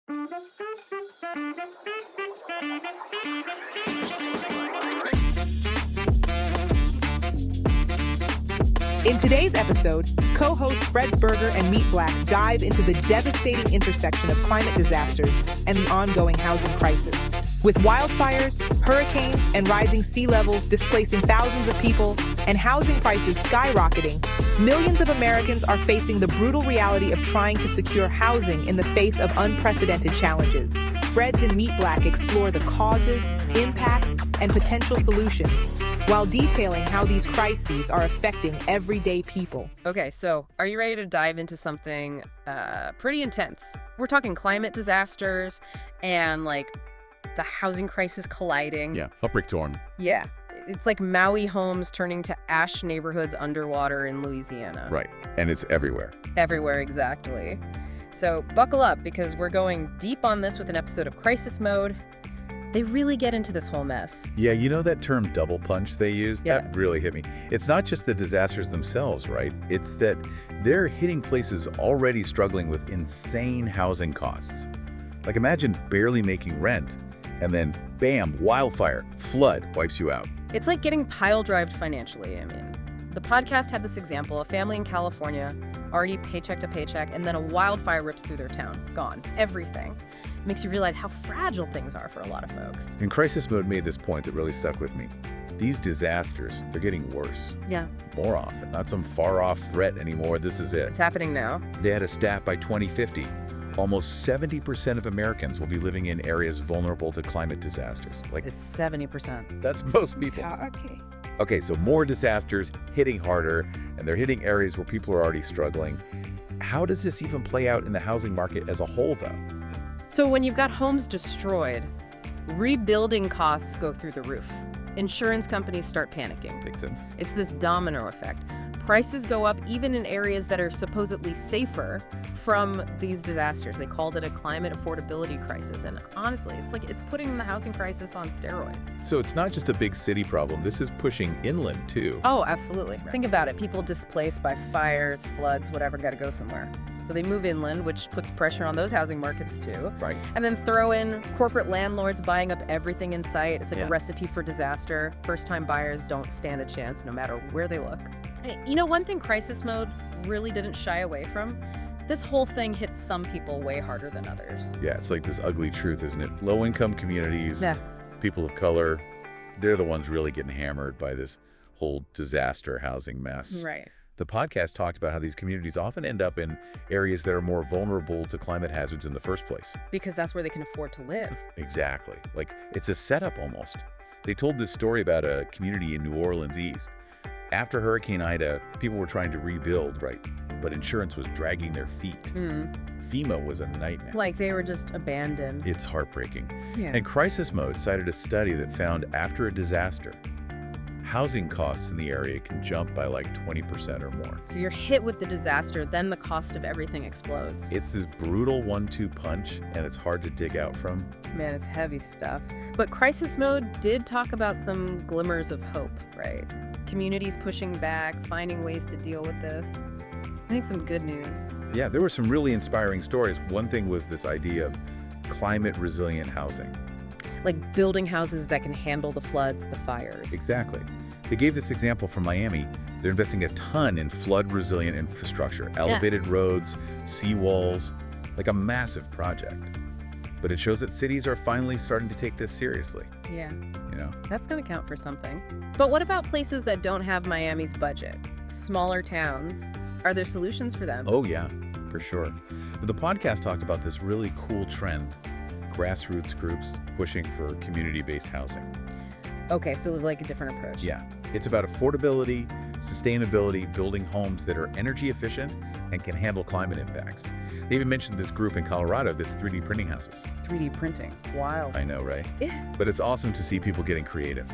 In today's episode, co-hosts Fredds Burger and Meatblack dive into the devastating intersection of climate disasters and the ongoing housing crisis. With wildfires, hurricanes, and rising sea levels displacing thousands of people and housing prices skyrocketing, millions of Americans are facing the brutal reality of trying to secure housing in the face of unprecedented challenges. Fredds and Meatblack explore the causes, impacts, and potential solutions, while detailing how these crises are affecting everyday people. Okay, so are you ready to dive into something pretty intense? We're talking climate disasters and the housing crisis colliding. Yeah, Upprichtorn. Yeah, it's like Maui homes turning to ash neighborhoods underwater in Louisiana. Right, and it's everywhere. Everywhere, exactly. So buckle up, because we're going deep on this with an episode of Crisis Mode. They really get into this whole mess. Yeah, you know that term double punch they use? Yeah. That really hit me. It's not just the disasters themselves, right? It's that they're hitting places already struggling with insane housing costs. Like, imagine barely making rent, and then bam, wildfire, flood wipes you out. It's like getting pile-drived financially, I mean. The podcast had this example: a family in California, already paycheck to paycheck, and then a wildfire rips through their town. Gone. Everything. Makes you realize how fragile things are for a lot of folks. And Crisis Mode made this point that really stuck with me. These disasters, they're getting worse. Yeah. More often. Not some far-off threat anymore. This is it. It's happening now. They had a stat by 2050. Almost 70% of Americans will be living in areas vulnerable to climate disasters. It's 70%. That's most people. Okay. Okay, so more disasters hitting harder, and they're hitting areas where people are already struggling. How does this even play out in the housing market as a whole, though? So when you've got homes destroyed, rebuilding costs go through the roof. Insurance companies start panicking. Makes sense. It's this domino effect. Prices go up even in areas that are supposedly safer from these disasters. They called it a climate affordability crisis. And honestly, it's putting the housing crisis on steroids. So it's not just a big city problem. This is pushing inland, too. Oh, absolutely. Think about it. People displaced by fires, floods, whatever, got to go somewhere. So they move inland, which puts pressure on those housing markets, too. Right. And then throw in corporate landlords buying up everything in sight. It's like a recipe for disaster. First-time buyers don't stand a chance no matter where they look. You know, one thing Crisis Mode really didn't shy away from? This whole thing hits some people way harder than others. Yeah, it's like this ugly truth, isn't it? Low-income communities, Yeah. people of color, they're the ones really getting hammered by this whole disaster housing mess. Right. The podcast talked about how these communities often end up in areas that are more vulnerable to climate hazards in the first place. Because that's where they can afford to live. Exactly. Like, it's a setup almost. They told this story about a community in New Orleans East. After Hurricane Ida, people were trying to rebuild, right? But insurance was dragging their feet. FEMA was a nightmare. Like they were just abandoned. It's heartbreaking. Yeah. And Crisis Mode cited a study that found after a disaster, housing costs in the area can jump by like 20% or more. So you're hit with the disaster, then the cost of everything explodes. It's this brutal 1-2 punch, and it's hard to dig out from. Man, it's heavy stuff. But Crisis Mode did talk about some glimmers of hope, right? Communities pushing back, finding ways to deal with this. I think some good news. Yeah, there were some really inspiring stories. One thing was this idea of climate-resilient housing. Like building houses that can handle the floods, the fires. Exactly. They gave this example from Miami. They're investing a ton in flood-resilient infrastructure, elevated roads, seawalls, like a massive project. But it shows that cities are finally starting to take this seriously. Yeah. You know? That's going to count for something. But what about places that don't have Miami's budget? Smaller towns. Are there solutions for them? Oh, yeah, for sure. But the podcast talked about this really cool trend, grassroots groups pushing for community-based housing. Okay, so it's like a different approach. Yeah, it's about affordability, sustainability, building homes that are energy efficient and can handle climate impacts. They even mentioned this group in Colorado that's 3D printing houses. 3D printing. Wild. I know, right? Yeah. But it's awesome to see people getting creative,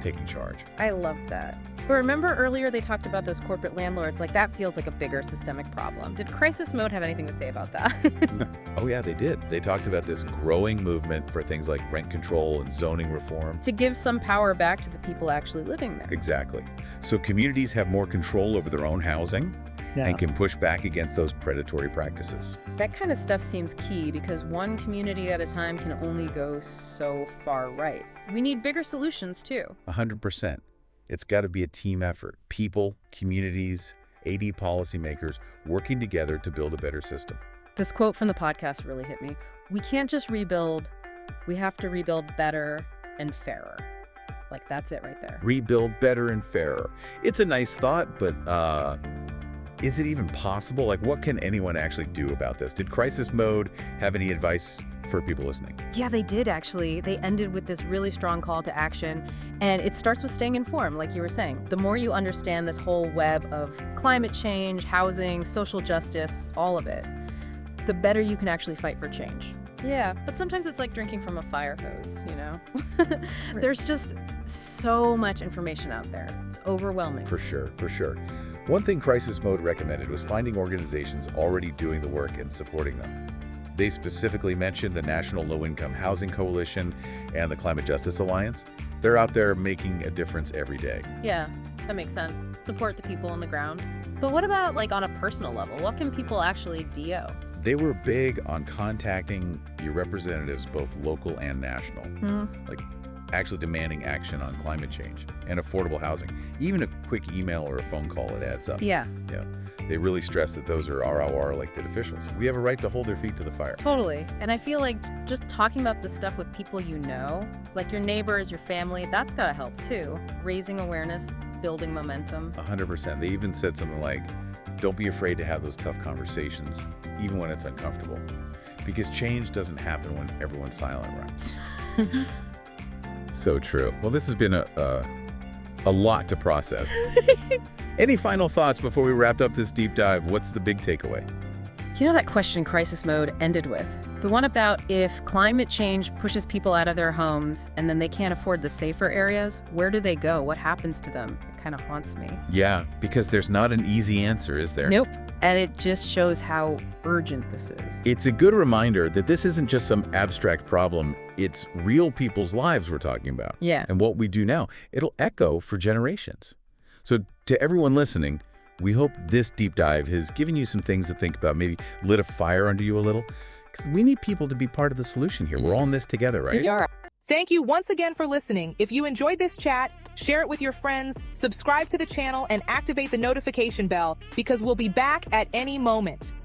taking charge. I love that. But remember earlier they talked about those corporate landlords, like that feels like a bigger systemic problem. Did Crisis Mode have anything to say about that? Oh yeah, they did. They talked about this growing movement for things like rent control and zoning reform. To give some power back to the people actually living there. Exactly. So communities have more control over their own housing, and can push back against those predatory practices. That kind of stuff seems key because one community at a time can only go so far right. We need bigger solutions too. 100%. It's got to be a team effort. People, communities, AD policymakers working together to build a better system. This quote from the podcast really hit me. We can't just rebuild, we have to rebuild better and fairer. Like, that's it right there. Rebuild better and fairer. It's a nice thought, but is it even possible? Like, what can anyone actually do about this? Did Crisis Mode have any advice for people listening? Yeah, they did actually. They ended with this really strong call to action, and it starts with staying informed, like you were saying. The more you understand this whole web of climate change, housing, social justice, all of it, the better you can actually fight for change. Yeah, but sometimes it's like drinking from a fire hose, you know? There's just so much information out there. It's overwhelming. For sure, for sure. One thing Crisis Mode recommended was finding organizations already doing the work and supporting them. They specifically mentioned the National Low-Income Housing Coalition and the Climate Justice Alliance. They're out there making a difference every day. Yeah, that makes sense. Support the people on the ground. But what about, like, on a personal level? What can people actually do? They were big on contacting your representatives, both local and national, like actually demanding action on climate change and affordable housing. Even a quick email or a phone call, it adds up. Yeah. Yeah. They really stress that those are ROR elected officials. We have a right to hold their feet to the fire. Totally. And I feel like just talking about this stuff with people you know, like your neighbors, your family, that's got to help too. Raising awareness, building momentum. 100%. They even said something like, don't be afraid to have those tough conversations, even when it's uncomfortable. Because change doesn't happen when everyone's silent, right? So true. Well, this has been a lot to process. Any final thoughts before we wrap up this deep dive? What's the big takeaway? You know that question Crisis Mode ended with? The one about if climate change pushes people out of their homes and then they can't afford the safer areas, where do they go? What happens to them? It kind of haunts me. Yeah, because there's not an easy answer, is there? Nope. And it just shows how urgent this is. It's a good reminder that this isn't just some abstract problem. It's real people's lives we're talking about. Yeah. And what we do now, it'll echo for generations. So to everyone listening, we hope this deep dive has given you some things to think about, maybe lit a fire under you a little. Because we need people to be part of the solution here. We're all in this together, right? Yeah. Thank you once again for listening. If you enjoyed this chat, share it with your friends, subscribe to the channel, and activate the notification bell because we'll be back at any moment.